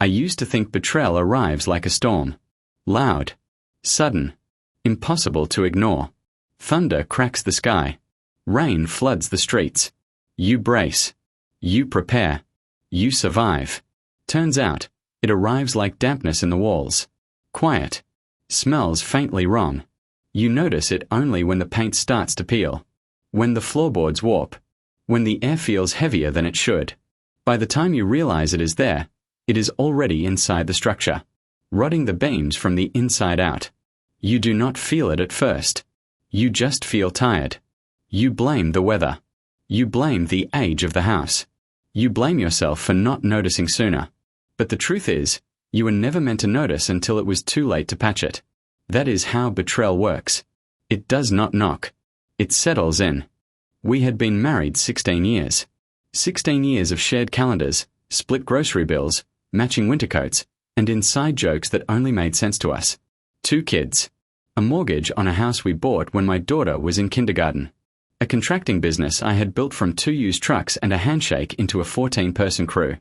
I used to think betrayal arrives like a storm. Loud. Sudden. Impossible to ignore. Thunder cracks the sky. Rain floods the streets. You brace. You prepare. You survive. Turns out, it arrives like dampness in the walls. Quiet. Smells faintly wrong. You notice it only when the paint starts to peel. When the floorboards warp. When the air feels heavier than it should. By the time you realize it is there, it is already inside the structure, rotting the beams from the inside out. You do not feel it at first. You just feel tired. You blame the weather. You blame the age of the house. You blame yourself for not noticing sooner. But the truth is, you were never meant to notice until it was too late to patch it. That is how betrayal works. It does not knock. It settles in. We had been married 16 years. 16 years of shared calendars, split grocery bills, matching winter coats, and inside jokes that only made sense to us. 2 kids. A mortgage on a house we bought when my daughter was in kindergarten. A contracting business I had built from 2 used trucks and a handshake into a 14-person crew.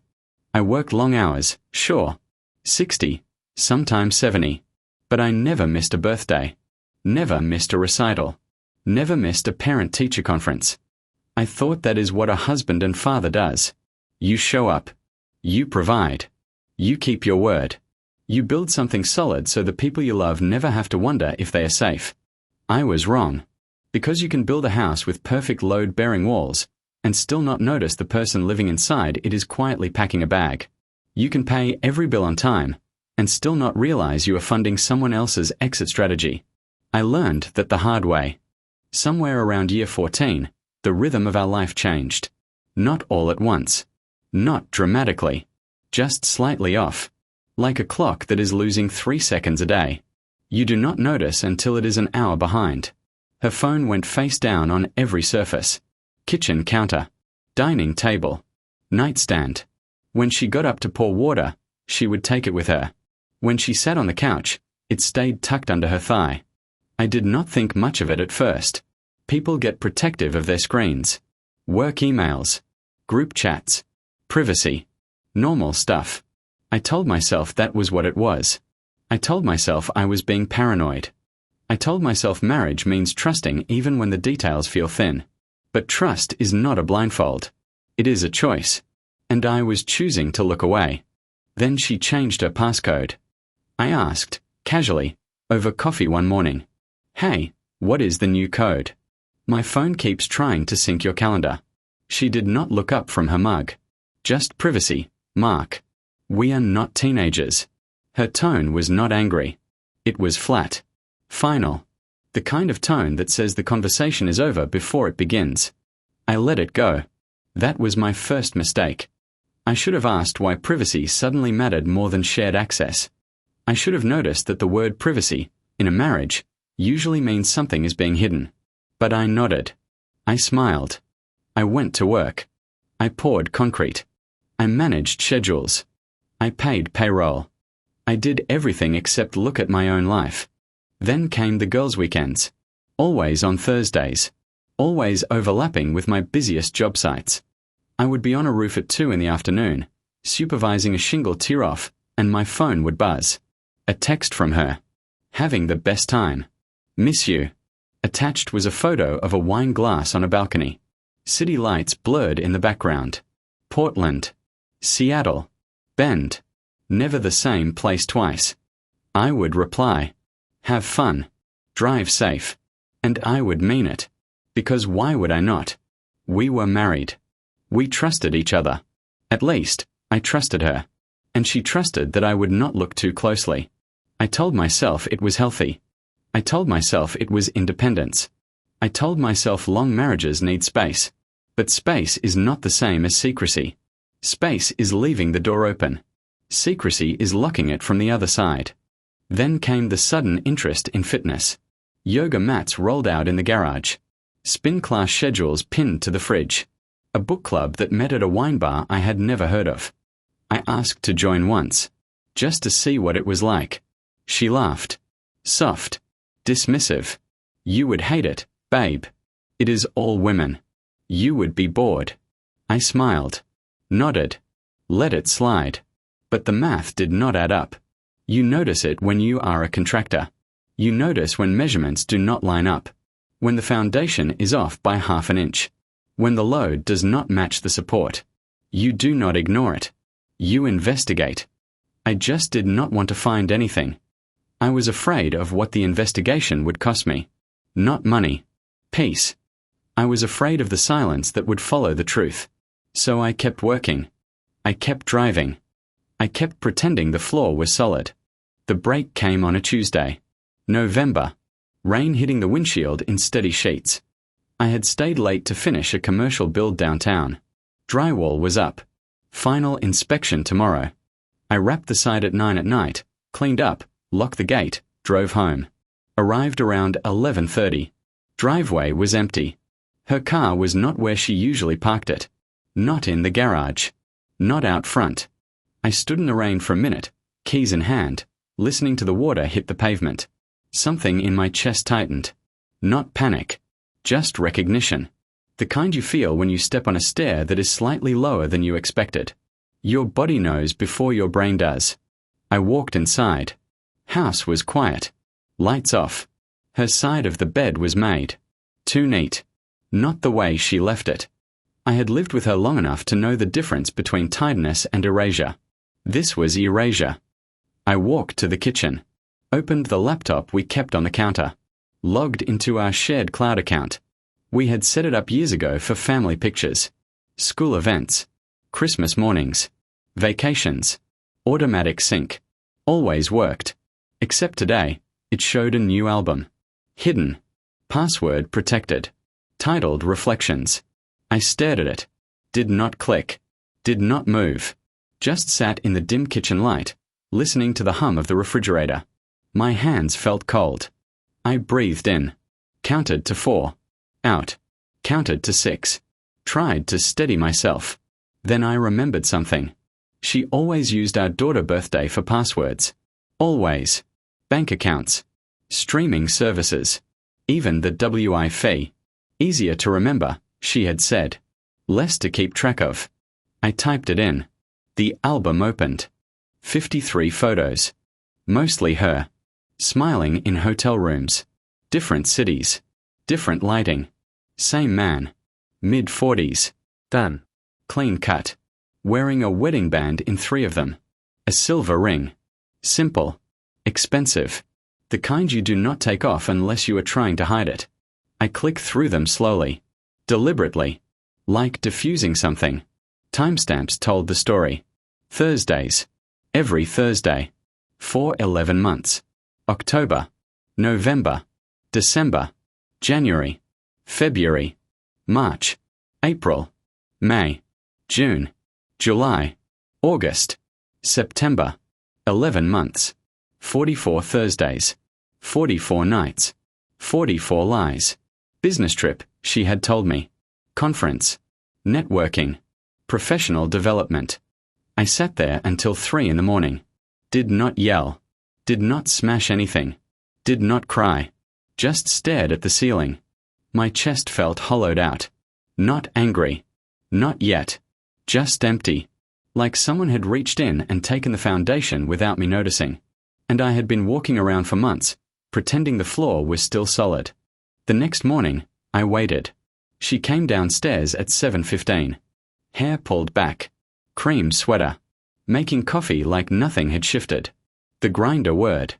I worked long hours, sure. 60, sometimes 70. But I never missed a birthday. Never missed a recital. Never missed a parent-teacher conference. I thought that is what a husband and father does. You show up. You provide. You keep your word. You build something solid so the people you love never have to wonder if they are safe. I was wrong. Because you can build a house with perfect load-bearing walls and still not notice the person living inside it is quietly packing a bag. You can pay every bill on time and still not realize you are funding someone else's exit strategy. I learned that the hard way. Somewhere around year 14, the rhythm of our life changed. Not all at once. Not dramatically. Just slightly off. Like a clock that is losing 3 seconds a day. You do not notice until it is an hour behind. Her phone went face down on every surface. Kitchen counter. Dining table. Nightstand. When she got up to pour water, she would take it with her. When she sat on the couch, it stayed tucked under her thigh. I did not think much of it at first. People get protective of their screens. Work emails. Group chats. Privacy. Normal stuff. I told myself that was what it was. I told myself I was being paranoid. I told myself marriage means trusting even when the details feel thin. But trust is not a blindfold. It is a choice. And I was choosing to look away. Then she changed her passcode. I asked, casually, over coffee one morning, "Hey, what is the new code?" "My phone keeps trying to sync your calendar." She did not look up from her mug. "Just privacy, Mark. We are not teenagers." Her tone was not angry. It was flat. Final. The kind of tone that says the conversation is over before it begins. I let it go. That was my first mistake. I should have asked why privacy suddenly mattered more than shared access. I should have noticed that the word privacy, in a marriage, usually means something is being hidden. But I nodded. I smiled. I went to work. I poured concrete. I managed schedules. I paid payroll. I did everything except look at my own life. Then came the girls' weekends. Always on Thursdays. Always overlapping with my busiest job sites. I would be on a roof at 2 in the afternoon, supervising a shingle tear-off, and my phone would buzz. A text from her. Having the best time. Miss you. Attached was a photo of a wine glass on a balcony. City lights blurred in the background. Portland. Seattle. Bend. Never the same place twice. I would reply. Have fun. Drive safe. And I would mean it. Because why would I not? We were married. We trusted each other. At least, I trusted her. And she trusted that I would not look too closely. I told myself it was healthy. I told myself it was independence. I told myself long marriages need space. But space is not the same as secrecy. Space is leaving the door open. Secrecy is locking it from the other side. Then came the sudden interest in fitness. Yoga mats rolled out in the garage. Spin class schedules pinned to the fridge. A book club that met at a wine bar I had never heard of. I asked to join once, just to see what it was like. She laughed. Soft. Dismissive. You would hate it, babe. It is all women. You would be bored. I smiled. Nodded. Let it slide. But the math did not add up. You notice it when you are a contractor. You notice when measurements do not line up. When the foundation is off by half an inch. When the load does not match the support. You do not ignore it. You investigate. I just did not want to find anything. I was afraid of what the investigation would cost me. Not money. Peace. I was afraid of the silence that would follow the truth. So I kept working. I kept driving. I kept pretending the floor was solid. The break came on a Tuesday. November. Rain hitting the windshield in steady sheets. I had stayed late to finish a commercial build downtown. Drywall was up. Final inspection tomorrow. I wrapped the side at 9 at night, cleaned up, locked the gate, drove home. Arrived around 11:30. Driveway was empty. Her car was not where she usually parked it. Not in the garage. Not out front. I stood in the rain for a minute, keys in hand, listening to the water hit the pavement. Something in my chest tightened. Not panic. Just recognition. The kind you feel when you step on a stair that is slightly lower than you expected. Your body knows before your brain does. I walked inside. House was quiet. Lights off. Her side of the bed was made. Too neat. Not the way she left it. I had lived with her long enough to know the difference between tidiness and erasure. This was erasure. I walked to the kitchen. Opened the laptop we kept on the counter. Logged into our shared cloud account. We had set it up years ago for family pictures. School events. Christmas mornings. Vacations. Automatic sync. Always worked. Except today, it showed a new album. Hidden. Password protected. Titled Reflections. I stared at it. Did not click. Did not move. Just sat in the dim kitchen light, listening to the hum of the refrigerator. My hands felt cold. I breathed in. Counted to 4. Out. Counted to 6. Tried to steady myself. Then I remembered something. She always used our daughter's birthday for passwords. Always. Bank accounts. Streaming services. Even the WI fee. Easier to remember, she had said. Less to keep track of. I typed it in. The album opened. 53 photos. Mostly her. Smiling in hotel rooms. Different cities. Different lighting. Same man. Mid-40s. Done. Clean cut. Wearing a wedding band in 3 of them. A silver ring. Simple. Expensive. The kind you do not take off unless you are trying to hide it. I click through them slowly. Deliberately. Like diffusing something. Timestamps told the story. Thursdays. Every Thursday. For 11 months. October. November. December. January. February. March. April. May. June. July. August. September. 11 months. 44 Thursdays. 44 nights. 44 lies. Business trip, she had told me. Conference. Networking. Professional development. I sat there until 3 in the morning. Did not yell. Did not smash anything. Did not cry. Just stared at the ceiling. My chest felt hollowed out. Not angry. Not yet. Just empty. Like someone had reached in and taken the foundation without me noticing. And I had been walking around for months, pretending the floor was still solid. The next morning, I waited. She came downstairs at 7:15. Hair pulled back. Cream sweater. Making coffee like nothing had shifted. The grinder whirred.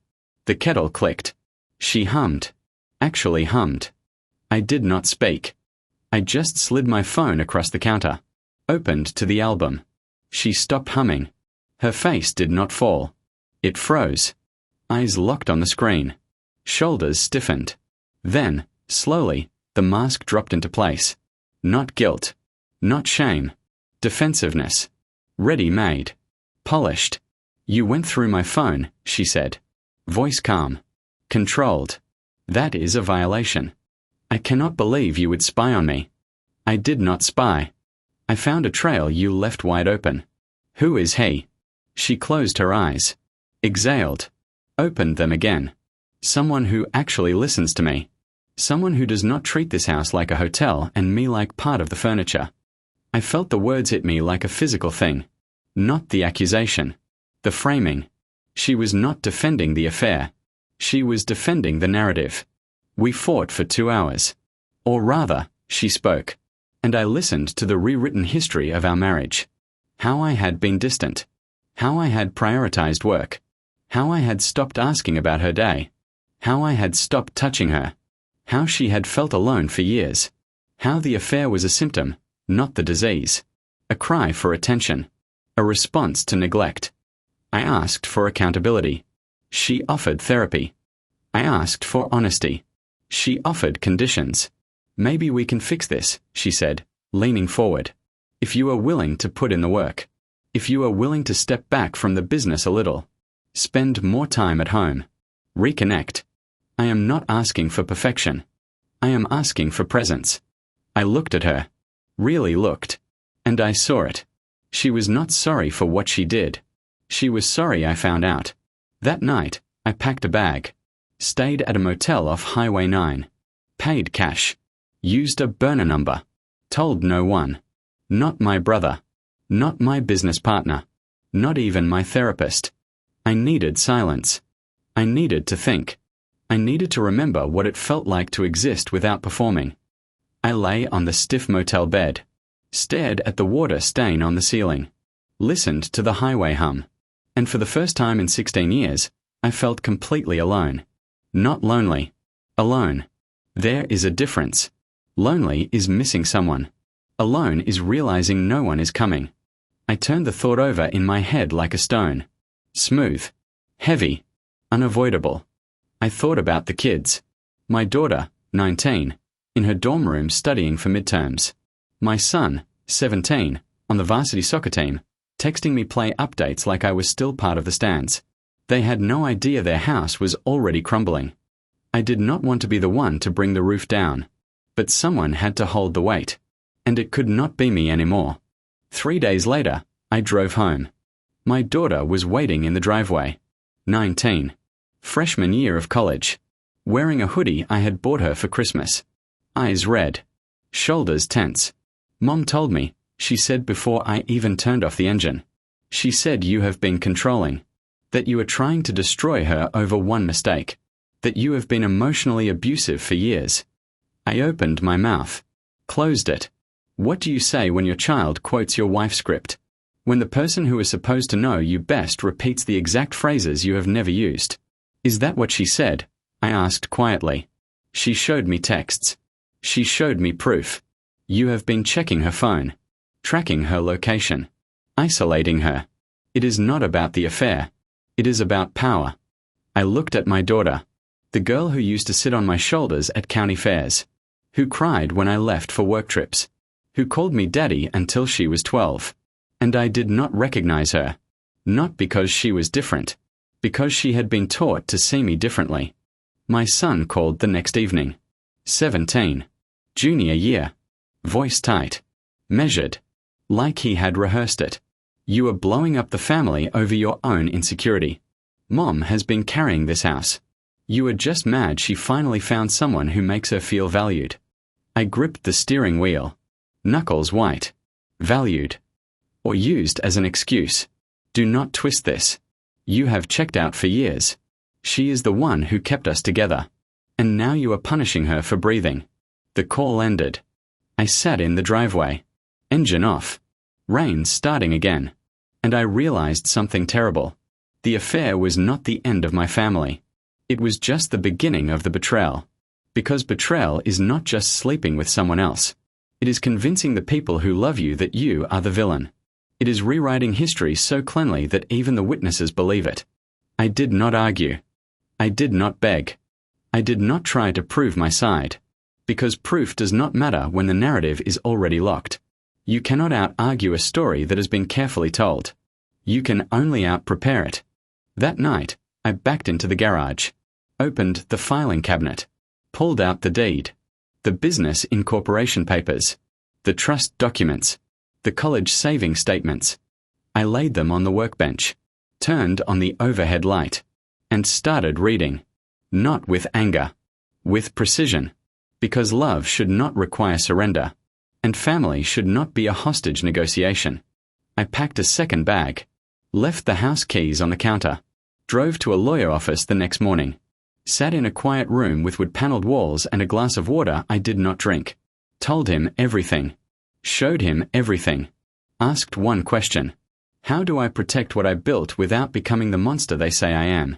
The kettle clicked. She hummed. Actually hummed. I did not speak. I just slid my phone across the counter. Opened to the album. She stopped humming. Her face did not fall. It froze. Eyes locked on the screen. Shoulders stiffened. Then, slowly, the mask dropped into place. Not guilt. Not shame. Defensiveness. Ready-made. Polished. You went through my phone, she said. Voice calm. Controlled. That is a violation. I cannot believe you would spy on me. I did not spy. I found a trail you left wide open. Who is he? She closed her eyes. Exhaled. Opened them again. Someone who actually listens to me. Someone who does not treat this house like a hotel and me like part of the furniture. I felt the words hit me like a physical thing. Not the accusation. The framing. She was not defending the affair. She was defending the narrative. We fought for 2 hours. Or rather, she spoke. And I listened to the rewritten history of our marriage. How I had been distant. How I had prioritized work. How I had stopped asking about her day. How I had stopped touching her. How she had felt alone for years. How the affair was a symptom, not the disease. A cry for attention. A response to neglect. I asked for accountability. She offered therapy. I asked for honesty. She offered conditions. Maybe we can fix this, she said, leaning forward. If you are willing to put in the work. If you are willing to step back from the business a little. Spend more time at home. Reconnect. I am not asking for perfection. I am asking for presence. I looked at her. Really looked. And I saw it. She was not sorry for what she did. She was sorry I found out. That night, I packed a bag. Stayed at a motel off Highway 9. Paid cash. Used a burner number. Told no one. Not my brother. Not my business partner. Not even my therapist. I needed silence. I needed to think. I needed to remember what it felt like to exist without performing. I lay on the stiff motel bed. Stared at the water stain on the ceiling. Listened to the highway hum. And for the first time in 16 years, I felt completely alone. Not lonely. Alone. There is a difference. Lonely is missing someone. Alone is realizing no one is coming. I turned the thought over in my head like a stone. Smooth. Heavy. Unavoidable. I thought about the kids. My daughter, 19, in her dorm room studying for midterms. My son, 17, on the varsity soccer team, texting me play updates like I was still part of the stands. They had no idea their house was already crumbling. I did not want to be the one to bring the roof down. But someone had to hold the weight. And it could not be me anymore. 3 days later, I drove home. My daughter was waiting in the driveway. 19. Freshman year of college. Wearing a hoodie I had bought her for Christmas. Eyes red. Shoulders tense. Mom told me, she said before I even turned off the engine. She said you have been controlling. That you are trying to destroy her over one mistake. That you have been emotionally abusive for years. I opened my mouth. Closed it. What do you say when your child quotes your wife's script? When the person who is supposed to know you best repeats the exact phrases you have never used? Is that what she said? I asked quietly. She showed me texts. She showed me proof. You have been checking her phone. Tracking her location. Isolating her. It is not about the affair. It is about power. I looked at my daughter. The girl who used to sit on my shoulders at county fairs. Who cried when I left for work trips. Who called me daddy until she was 12. And I did not recognize her. Not because she was different. Because she had been taught to see me differently. My son called the next evening. 17. Junior year. Voice tight. Measured. Like he had rehearsed it. You are blowing up the family over your own insecurity. Mom has been carrying this house. You are just mad she finally found someone who makes her feel valued. I gripped the steering wheel. Knuckles white. Valued. Or used as an excuse. Do not twist this. You have checked out for years. She is the one who kept us together. And now you are punishing her for breathing. The call ended. I sat in the driveway. Engine off. Rain starting again. And I realized something terrible. The affair was not the end of my family. It was just the beginning of the betrayal. Because betrayal is not just sleeping with someone else. It is convincing the people who love you that you are the villain. It is rewriting history so cleanly that even the witnesses believe it. I did not argue. I did not beg. I did not try to prove my side. Because proof does not matter when the narrative is already locked. You cannot out-argue a story that has been carefully told. You can only out-prepare it. That night, I backed into the garage, opened the filing cabinet, pulled out the deed, the business incorporation papers, the trust documents, the college saving statements. I laid them on the workbench, turned on the overhead light, and started reading. Not with anger, with precision, because love should not require surrender, and family should not be a hostage negotiation. I packed a second bag. Left the house keys on the counter. Drove to a lawyer office the next morning. Sat in a quiet room with wood-paneled walls and a glass of water I did not drink. Told him everything. Showed him everything. Asked one question. How do I protect what I built without becoming the monster they say I am?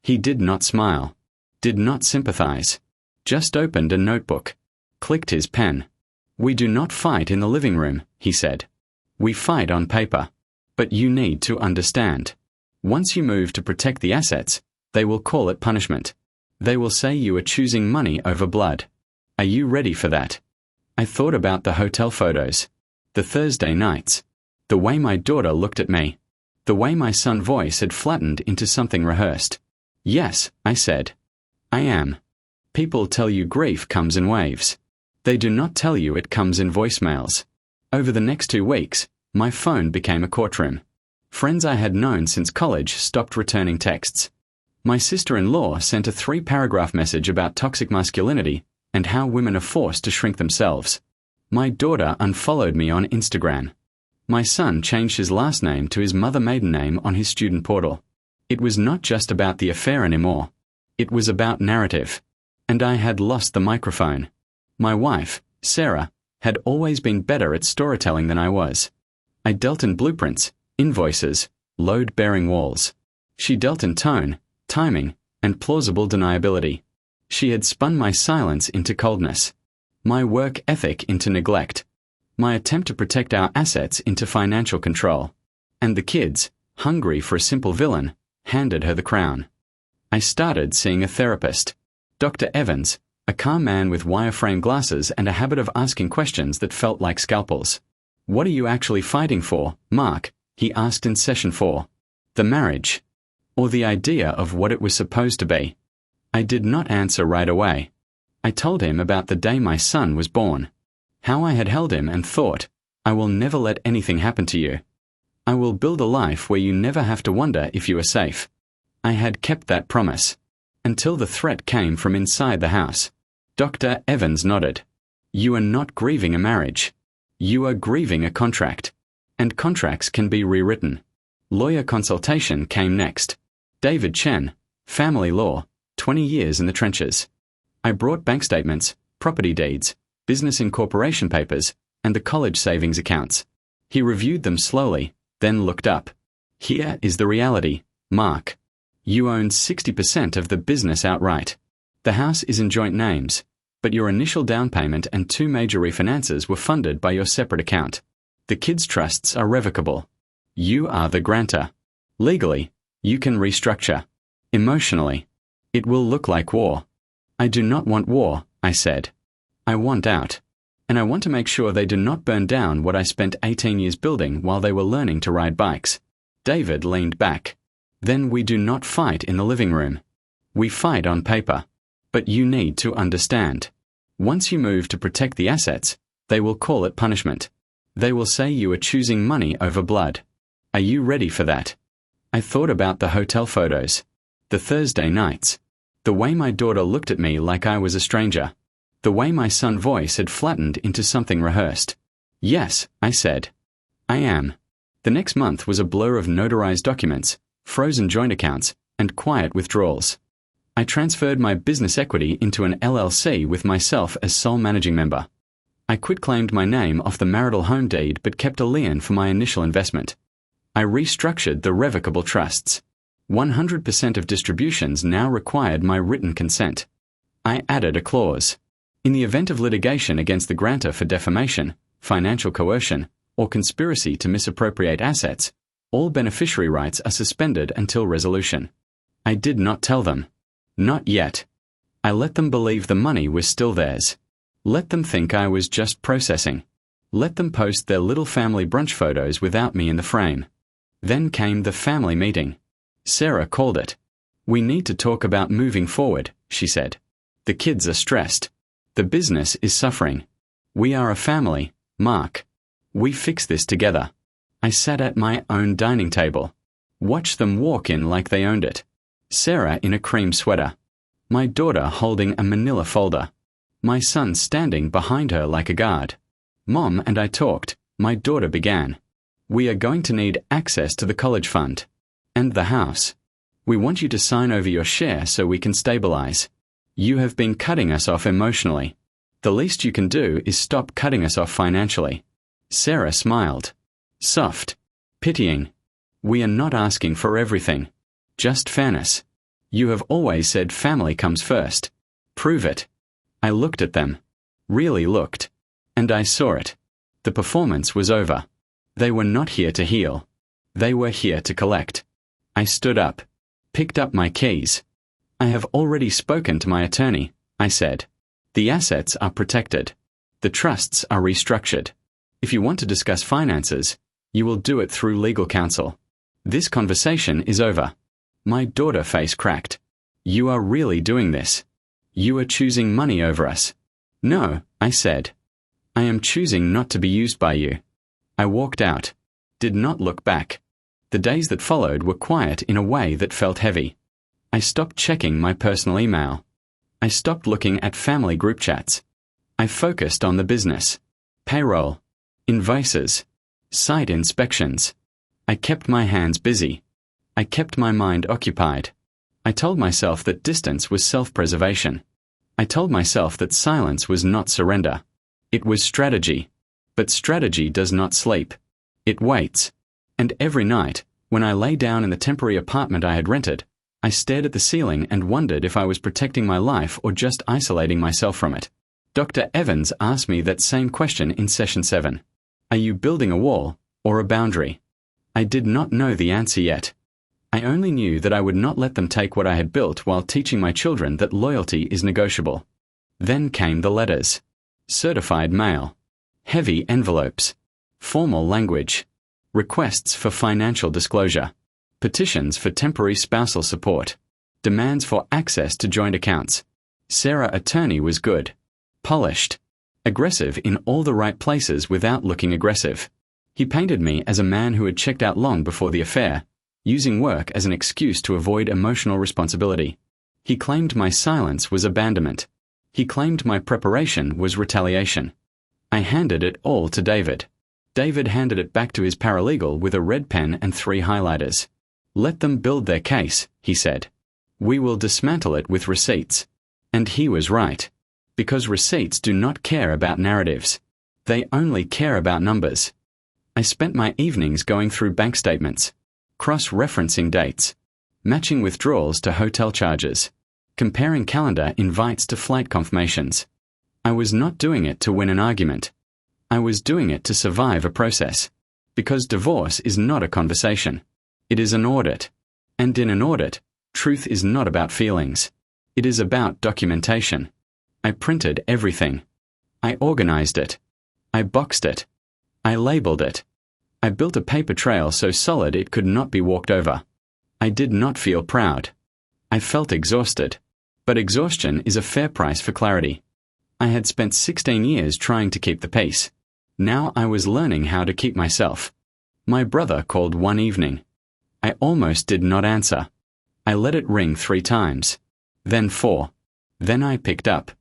He did not smile. Did not sympathize. Just opened a notebook. Clicked his pen. We do not fight in the living room, he said. We fight on paper. But you need to understand. Once you move to protect the assets, they will call it punishment. They will say you are choosing money over blood. Are you ready for that? I thought about the hotel photos. The Thursday nights. The way my daughter looked at me. The way my son's voice had flattened into something rehearsed. Yes, I said. I am. People tell you grief comes in waves. They do not tell you it comes in voicemails. Over the next 2 weeks, my phone became a courtroom. Friends I had known since college stopped returning texts. My sister-in-law sent a 3-paragraph message about toxic masculinity and how women are forced to shrink themselves. My daughter unfollowed me on Instagram. My son changed his last name to his mother maiden name on his student portal. It was not just about the affair anymore. It was about narrative. And I had lost the microphone. My wife, Sarah, had always been better at storytelling than I was. I dealt in blueprints, invoices, load-bearing walls. She dealt in tone, timing, and plausible deniability. She had spun my silence into coldness, my work ethic into neglect, my attempt to protect our assets into financial control. And the kids, hungry for a simple villain, handed her the crown. I started seeing a therapist. Dr. Evans, a calm man with wireframe glasses and a habit of asking questions that felt like scalpels. What are you actually fighting for, Mark? He asked in session 4. The marriage. Or the idea of what it was supposed to be. I did not answer right away. I told him about the day my son was born. How I had held him and thought, I will never let anything happen to you. I will build a life where you never have to wonder if you are safe. I had kept that promise. Until the threat came from inside the house. Dr. Evans nodded. You are not grieving a marriage. You are grieving a contract. And contracts can be rewritten. Lawyer consultation came next. David Chen, family law, 20 years in the trenches. I brought bank statements, property deeds, business incorporation papers, and the college savings accounts. He reviewed them slowly, then looked up. Here is the reality, Mark. You own 60% of the business outright. The house is in joint names, but your initial down payment and 2 major refinances were funded by your separate account. The kids' trusts are revocable. You are the grantor. Legally, you can restructure. Emotionally, it will look like war. I do not want war, I said. I want out. And I want to make sure they do not burn down what I spent 18 years building while they were learning to ride bikes. David leaned back. Then we do not fight in the living room. We fight on paper. But you need to understand. Once you move to protect the assets, they will call it punishment. They will say you are choosing money over blood. Are you ready for that? I thought about the hotel photos. The Thursday nights. The way my daughter looked at me like I was a stranger. The way my son's voice had flattened into something rehearsed. Yes, I said. I am. The next month was a blur of notarized documents, frozen joint accounts, and quiet withdrawals. I transferred my business equity into an LLC with myself as sole managing member. I quitclaimed my name off the marital home deed but kept a lien for my initial investment. I restructured the revocable trusts. 100% of distributions now required my written consent. I added a clause. In the event of litigation against the grantor for defamation, financial coercion, or conspiracy to misappropriate assets, all beneficiary rights are suspended until resolution. I did not tell them. Not yet. I let them believe the money was still theirs. Let them think I was just processing. Let them post their little family brunch photos without me in the frame. Then came the family meeting. Sarah called it. We need to talk about moving forward, she said. The kids are stressed. The business is suffering. We are a family, Mark. We fix this together. I sat at my own dining table. Watched them walk in like they owned it. Sarah in a cream sweater. My daughter holding a manila folder. My son standing behind her like a guard. Mom and I talked. My daughter began. We are going to need access to the college fund. And the house. We want you to sign over your share so we can stabilize. You have been cutting us off emotionally. The least you can do is stop cutting us off financially. Sarah smiled. Soft. Pitying. We are not asking for everything. Just fairness. You have always said family comes first. Prove it. I looked at them. Really looked. And I saw it. The performance was over. They were not here to heal. They were here to collect. I stood up. Picked up my keys. I have already spoken to my attorney, I said. The assets are protected. The trusts are restructured. If you want to discuss finances, you will do it through legal counsel. This conversation is over. My daughter's face cracked. You are really doing this. You are choosing money over us. No, I said. I am choosing not to be used by you. I walked out. Did not look back. The days that followed were quiet in a way that felt heavy. I stopped checking my personal email. I stopped looking at family group chats. I focused on the business. Payroll. Invoices. Site inspections. I kept my hands busy. I kept my mind occupied. I told myself that distance was self-preservation. I told myself that silence was not surrender. It was strategy. But strategy does not sleep. It waits. And every night, when I lay down in the temporary apartment I had rented, I stared at the ceiling and wondered if I was protecting my life or just isolating myself from it. Dr. Evans asked me that same question in session 7. Are you building a wall or a boundary? I did not know the answer yet. I only knew that I would not let them take what I had built while teaching my children that loyalty is negotiable. Then came the letters. Certified mail. Heavy envelopes. Formal language. Requests for financial disclosure. Petitions for temporary spousal support. Demands for access to joint accounts. Sarah's attorney was good. Polished. Aggressive in all the right places without looking aggressive. He painted me as a man who had checked out long before the affair, using work as an excuse to avoid emotional responsibility. He claimed my silence was abandonment. He claimed my preparation was retaliation. I handed it all to David. David handed it back to his paralegal with a red pen and 3 highlighters. Let them build their case, he said. We will dismantle it with receipts. And he was right. Because receipts do not care about narratives. They only care about numbers. I spent my evenings going through bank statements, cross-referencing dates, matching withdrawals to hotel charges, comparing calendar invites to flight confirmations. I was not doing it to win an argument. I was doing it to survive a process. Because divorce is not a conversation. It is an audit. And in an audit, truth is not about feelings. It is about documentation. I printed everything. I organized it. I boxed it. I labeled it. I built a paper trail so solid it could not be walked over. I did not feel proud. I felt exhausted. But exhaustion is a fair price for clarity. I had spent 16 years trying to keep the peace. Now I was learning how to keep myself. My brother called one evening. I almost did not answer. I let it ring 3 times. Then 4. Then I picked up.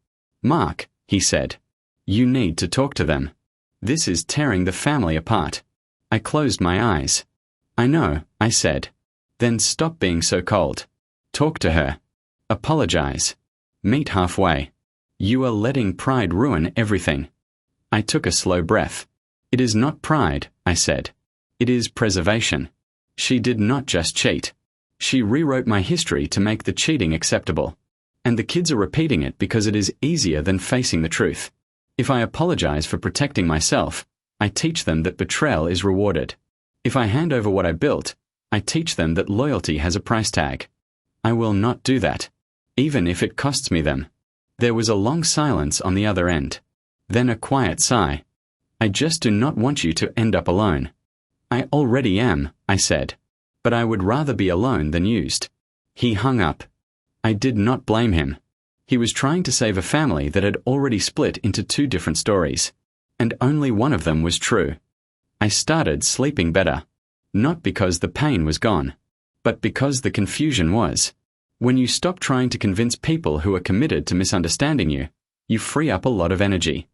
Mark, he said. You need to talk to them. This is tearing the family apart. I closed my eyes. I know, I said. Then stop being so cold. Talk to her. Apologize. Meet halfway. You are letting pride ruin everything. I took a slow breath. It is not pride, I said. It is preservation. She did not just cheat. She rewrote my history to make the cheating acceptable. And the kids are repeating it because it is easier than facing the truth. If I apologize for protecting myself, I teach them that betrayal is rewarded. If I hand over what I built, I teach them that loyalty has a price tag. I will not do that, even if it costs me them. There was a long silence on the other end. Then a quiet sigh. I just do not want you to end up alone. I already am, I said. But I would rather be alone than used. He hung up. I did not blame him. He was trying to save a family that had already split into 2 different stories. And only one of them was true. I started sleeping better. Not because the pain was gone, but because the confusion was. When you stop trying to convince people who are committed to misunderstanding you, you free up a lot of energy.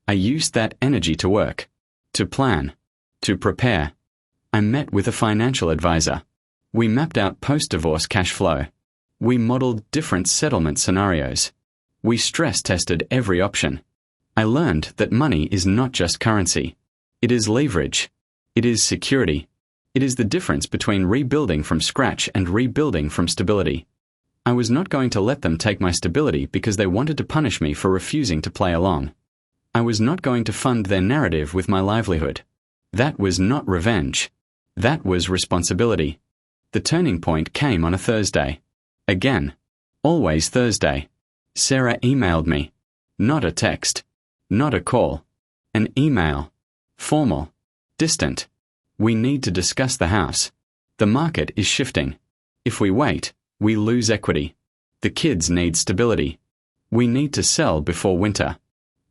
I used that energy to work, to plan, to prepare. I met with a financial advisor. We mapped out post-divorce cash flow. We modeled different settlement scenarios. We stress-tested every option. I learned that money is not just currency. It is leverage. It is security. It is the difference between rebuilding from scratch and rebuilding from stability. I was not going to let them take my stability because they wanted to punish me for refusing to play along. I was not going to fund their narrative with my livelihood. That was not revenge. That was responsibility. The turning point came on a Thursday. Again. Always Thursday. Sarah emailed me. Not a text. Not a call. An email. Formal. Distant. We need to discuss the house. The market is shifting. If we wait, we lose equity. The kids need stability. We need to sell before winter.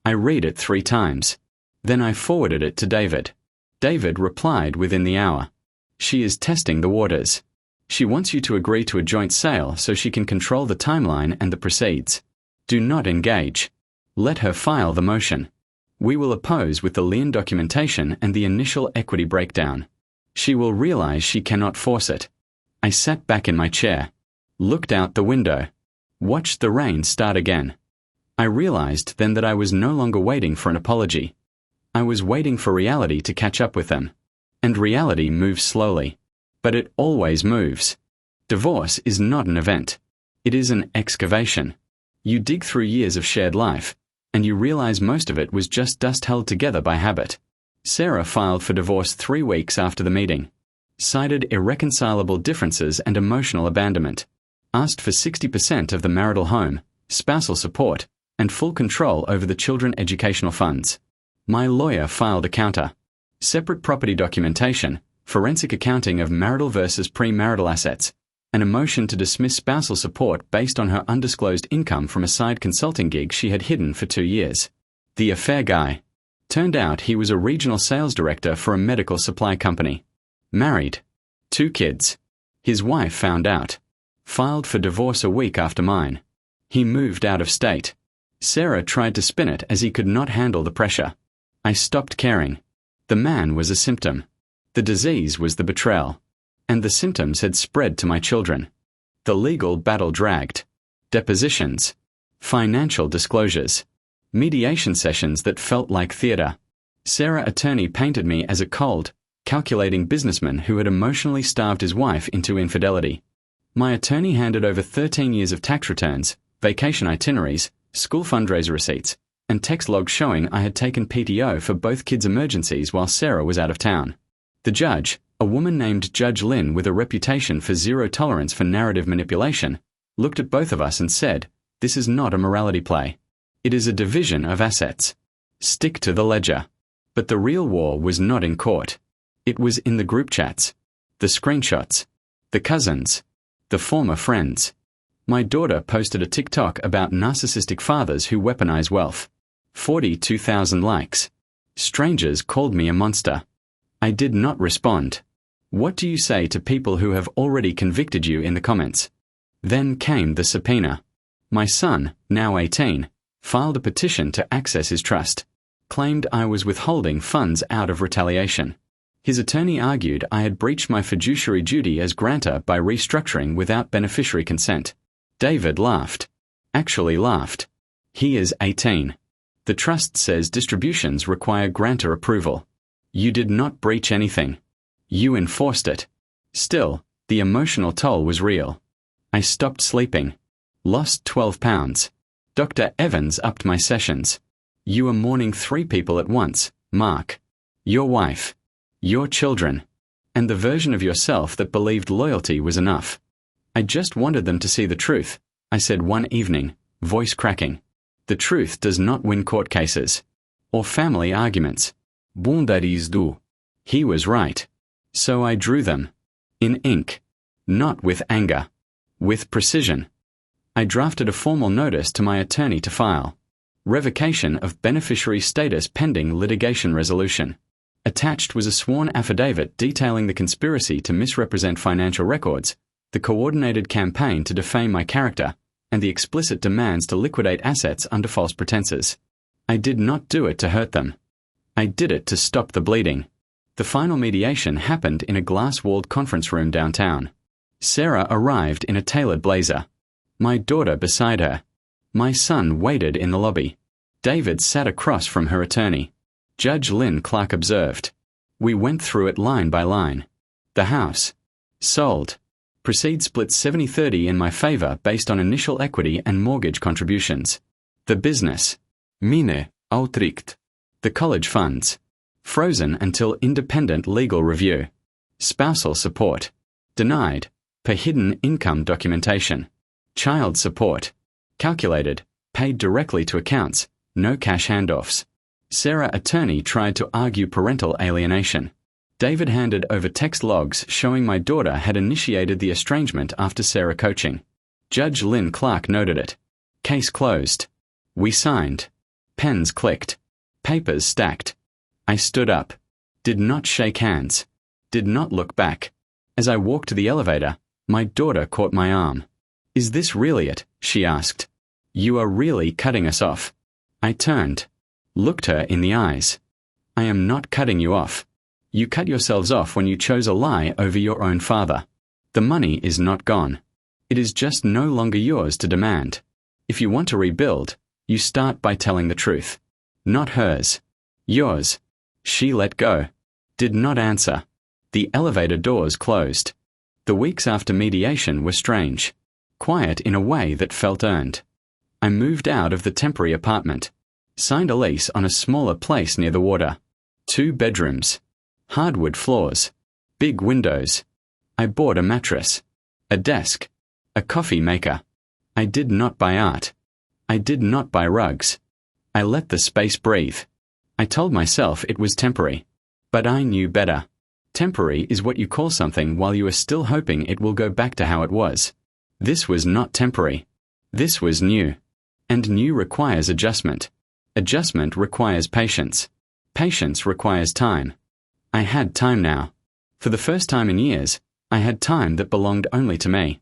I read it 3 times. Then I forwarded it to David. David replied within the hour. She is testing the waters. She wants you to agree to a joint sale so she can control the timeline and the proceeds. Do not engage. Let her file the motion. We will oppose with the lien documentation and the initial equity breakdown. She will realize she cannot force it. I sat back in my chair, looked out the window, watched the rain start again. I realized then that I was no longer waiting for an apology. I was waiting for reality to catch up with them. And reality moves slowly. But it always moves. Divorce is not an event. It is an excavation. You dig through years of shared life, and you realize most of it was just dust held together by habit. Sarah filed for divorce 3 weeks after the meeting. Cited irreconcilable differences and emotional abandonment. Asked for 60% of the marital home, spousal support, and full control over the children educational funds. My lawyer filed a counter. Separate property documentation, forensic accounting of marital versus premarital assets, and a motion to dismiss spousal support based on her undisclosed income from a side consulting gig she had hidden for 2 years. The affair guy. Turned out he was a regional sales director for a medical supply company. Married. 2 kids. His wife found out. Filed for divorce a week after mine. He moved out of state. Sarah tried to spin it as he could not handle the pressure. I stopped caring. The man was a symptom. The disease was the betrayal. And the symptoms had spread to my children. The legal battle dragged. Depositions. Financial disclosures. Mediation sessions that felt like theater. Sarah attorney painted me as a cold, calculating businessman who had emotionally starved his wife into infidelity. My attorney handed over 13 years of tax returns, vacation itineraries, school fundraiser receipts, and text logs showing I had taken PTO for both kids' emergencies while Sarah was out of town. The judge, a woman named Judge Lynn with a reputation for zero tolerance for narrative manipulation, looked at both of us and said, "This is not a morality play. It is a division of assets. Stick to the ledger." But the real war was not in court. It was in the group chats, the screenshots, the cousins, the former friends. My daughter posted a TikTok about narcissistic fathers who weaponize wealth. 42,000 likes. Strangers called me a monster. I did not respond. What do you say to people who have already convicted you in the comments? Then came the subpoena. My son, now 18, filed a petition to access his trust. Claimed I was withholding funds out of retaliation. His attorney argued I had breached my fiduciary duty as grantor by restructuring without beneficiary consent. David laughed. Actually laughed. He is 18. The trust says distributions require grantor approval. You did not breach anything. You enforced it. Still, the emotional toll was real. I stopped sleeping. Lost 12 pounds. Dr. Evans upped my sessions. You are mourning 3 people at once, Mark. Your wife. Your children. And the version of yourself that believed loyalty was enough. I just wanted them to see the truth, I said one evening, voice cracking. The truth does not win court cases. Or family arguments. Bondaries do. He was right. So I drew them. In ink. Not with anger. With precision. I drafted a formal notice to my attorney to file. Revocation of beneficiary status pending litigation resolution. Attached was a sworn affidavit detailing the conspiracy to misrepresent financial records, the coordinated campaign to defame my character, and the explicit demands to liquidate assets under false pretenses. I did not do it to hurt them. I did it to stop the bleeding. The final mediation happened in a glass-walled conference room downtown. Sarah arrived in a tailored blazer. My daughter beside her. My son waited in the lobby. David sat across from her attorney. Judge Lynn Clark observed. We went through it line by line. The house. Sold. Proceed split 70-30 in my favor based on initial equity and mortgage contributions. The business. Mine, Autricht. The college funds. Frozen until independent legal review. Spousal support. Denied, per hidden income documentation. Child support. Calculated, paid directly to accounts, no cash handoffs. Sarah attorney tried to argue parental alienation. David handed over text logs showing my daughter had initiated the estrangement after Sarah coaching. Judge Lynn Clark noted it. Case closed. We signed. Pens clicked. Papers stacked. I stood up. Did not shake hands. Did not look back. As I walked to the elevator, my daughter caught my arm. Is this really it? She asked. You are really cutting us off. I turned. Looked her in the eyes. I am not cutting you off. You cut yourselves off when you chose a lie over your own father. The money is not gone. It is just no longer yours to demand. If you want to rebuild, you start by telling the truth. Not hers. Yours. She let go. Did not answer. The elevator doors closed. The weeks after mediation were strange. Quiet in a way that felt earned. I moved out of the temporary apartment. Signed a lease on a smaller place near the water. 2 bedrooms. Hardwood floors. Big windows. I bought a mattress. A desk. A coffee maker. I did not buy art. I did not buy rugs. I let the space breathe. I told myself it was temporary. But I knew better. Temporary is what you call something while you are still hoping it will go back to how it was. This was not temporary. This was new. And new requires adjustment. Adjustment requires patience. Patience requires time. I had time now. For the first time in years, I had time that belonged only to me.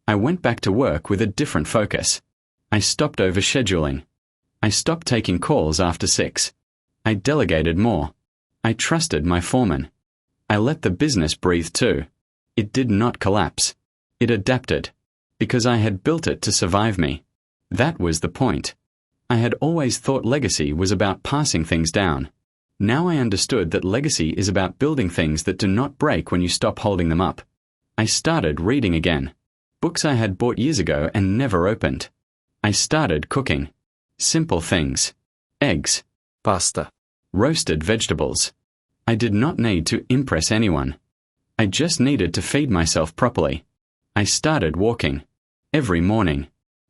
I went back to work with a different focus. I stopped overscheduling. I stopped taking calls after 6. I delegated more. I trusted my foreman. I let the business breathe too. It did not collapse. It adapted. Because I had built it to survive me. That was the point. I had always thought legacy was about passing things down. Now I understood that legacy is about building things that do not break when you stop holding them up. I started reading again. Books I had bought years ago and never opened. I started cooking. Simple things. Eggs. Pasta. Roasted vegetables. I did not need to impress anyone. I just needed to feed myself properly. I started walking. Every morning.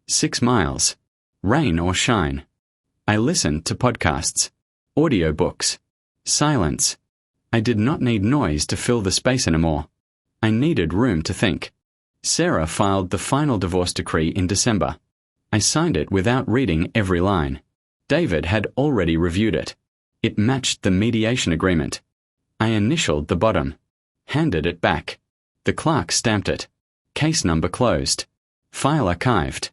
6 miles. Rain or shine. I listened to podcasts. Audiobooks. Silence. I did not need noise to fill the space anymore. I needed room to think. Sarah filed the final divorce decree in December. I signed it without reading every line. David had already reviewed it. It matched the mediation agreement. I initialed the bottom. Handed it back. The clerk stamped it. Case number closed. File archived.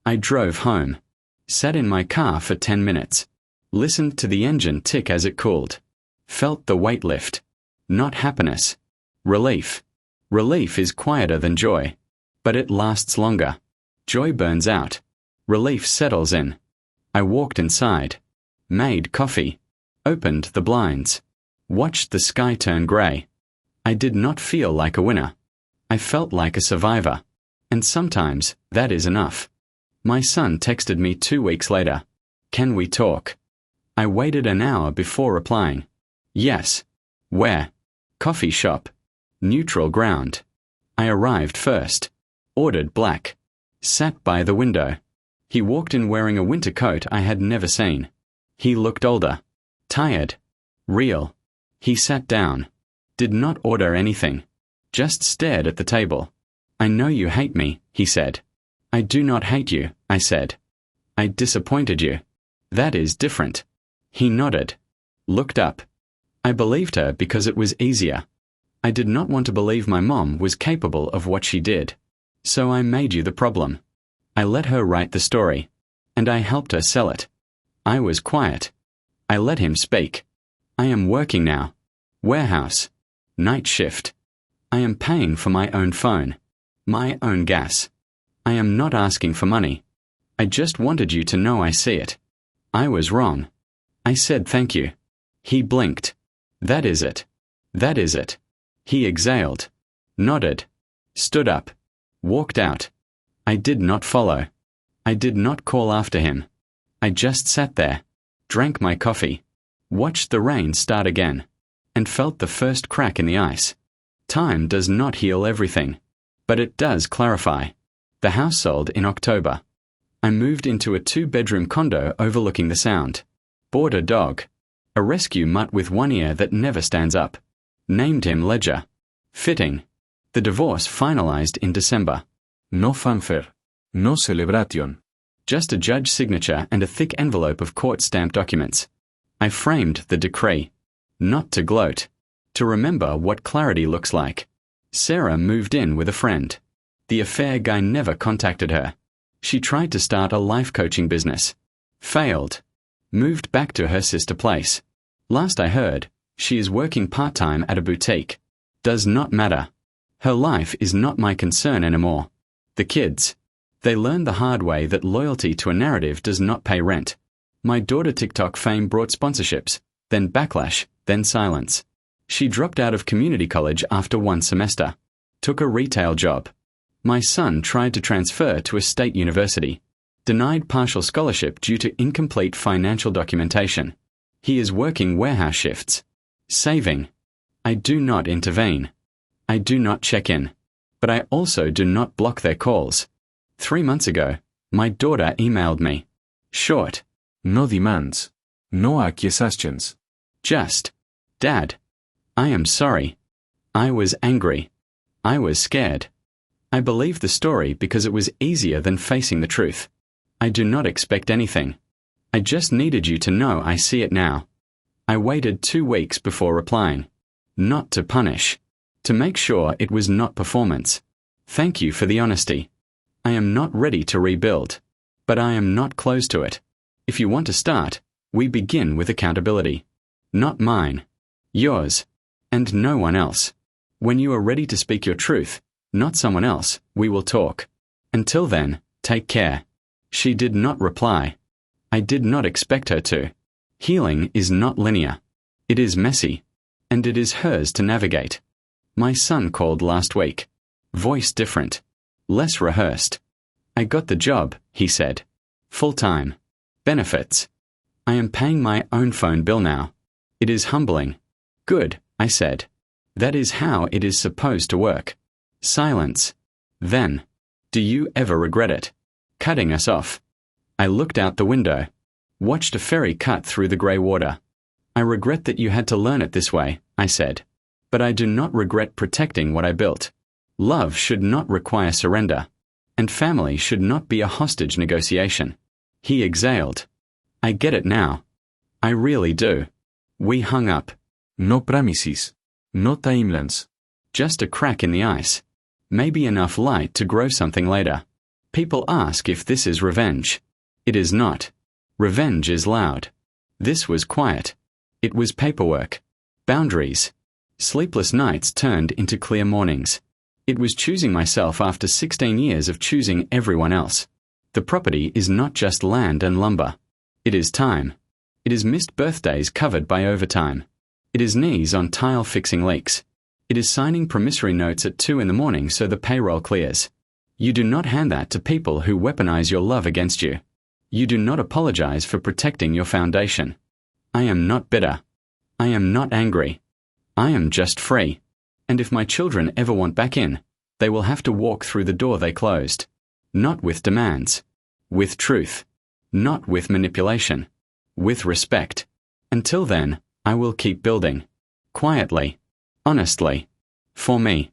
I drove home. Sat in my car for 10 minutes. Listened to the engine tick as it cooled. Felt the weight lift. Not happiness. Relief. Relief is quieter than joy. But it lasts longer. Joy burns out. Relief settles in. I walked inside. Made coffee. Opened the blinds. Watched the sky turn grey. I did not feel like a winner. I felt like a survivor. And sometimes that is enough. My son texted me 2 weeks later. Can we talk? I waited an hour before replying. Yes. Where? Coffee shop. Neutral ground. I arrived first. Ordered black. Sat by the window. He walked in wearing a winter coat I had never seen. He looked older. Tired. Real. He sat down. Did not order anything. Just stared at the table. I know you hate me, he said. I do not hate you, I said. I disappointed you. That is different. He nodded. Looked up. I believed her because it was easier. I did not want to believe my mom was capable of what she did. So I made you the problem. I let her write the story. And I helped her sell it. I was quiet. I let him speak. I am working now. Warehouse. Night shift. I am paying for my own phone. My own gas. I am not asking for money. I just wanted you to know I see it. I was wrong. I said thank you. He blinked. That is it. That is it. He exhaled. Nodded. Stood up. Walked out. I did not follow. I did not call after him. I just sat there, drank my coffee, watched the rain start again, and felt the first crack in the ice. Time does not heal everything, but it does clarify. The house sold in October. I moved into a 2-bedroom condo overlooking the Sound. Bought a dog. A rescue mutt with one ear that never stands up. Named him Ledger. Fitting. The divorce finalized in December. No fanfare. No celebration. Just a judge's signature and a thick envelope of court-stamped documents. I framed the decree. Not to gloat. To remember what clarity looks like. Sarah moved in with a friend. The affair guy never contacted her. She tried to start a life coaching business. Failed. Moved back to her sister place. Last I heard, she is working part-time at a boutique. Does not matter. Her life is not my concern anymore. The kids. They learned the hard way that loyalty to a narrative does not pay rent. My daughter TikTok fame brought sponsorships, then backlash, then silence. She dropped out of community college after 1 semester. Took a retail job. My son tried to transfer to a state university. Denied partial scholarship due to incomplete financial documentation. He is working warehouse shifts. Saving. I do not intervene. I do not check in. But I also do not block their calls. 3 months ago, my daughter emailed me. Short. No demands. No accusations. Just. Dad. I am sorry. I was angry. I was scared. I believed the story because it was easier than facing the truth. I do not expect anything. I just needed you to know I see it now. I waited 2 weeks before replying. Not to punish. To make sure it was not performance. Thank you for the honesty. I am not ready to rebuild. But I am not close to it. If you want to start, we begin with accountability. Not mine. Yours. And no one else. When you are ready to speak your truth, not someone else, we will talk. Until then, take care. She did not reply. I did not expect her to. Healing is not linear. It is messy. And it is hers to navigate. My son called last week. Voice different. Less rehearsed. I got the job, he said. Full-time. Benefits. I am paying my own phone bill now. It is humbling. Good, I said. That is how it is supposed to work. Silence. Then. Do you ever regret it? Cutting us off. I looked out the window. Watched a ferry cut through the grey water. I regret that you had to learn it this way, I said. But I do not regret protecting what I built. Love should not require surrender. And family should not be a hostage negotiation. He exhaled. I get it now. I really do. We hung up. No promises. No timelines. Just a crack in the ice. Maybe enough light to grow something later. People ask if this is revenge. It is not. Revenge is loud. This was quiet. It was paperwork. Boundaries. Sleepless nights turned into clear mornings. It was choosing myself after 16 years of choosing everyone else. The property is not just land and lumber. It is time. It is missed birthdays covered by overtime. It is knees on tile fixing leaks. It is signing promissory notes at 2 a.m. so the payroll clears. You do not hand that to people who weaponize your love against you. You do not apologize for protecting your foundation. I am not bitter. I am not angry. I am just free. And if my children ever want back in, they will have to walk through the door they closed. Not with demands. With truth. Not with manipulation. With respect. Until then, I will keep building. Quietly. Honestly. For me.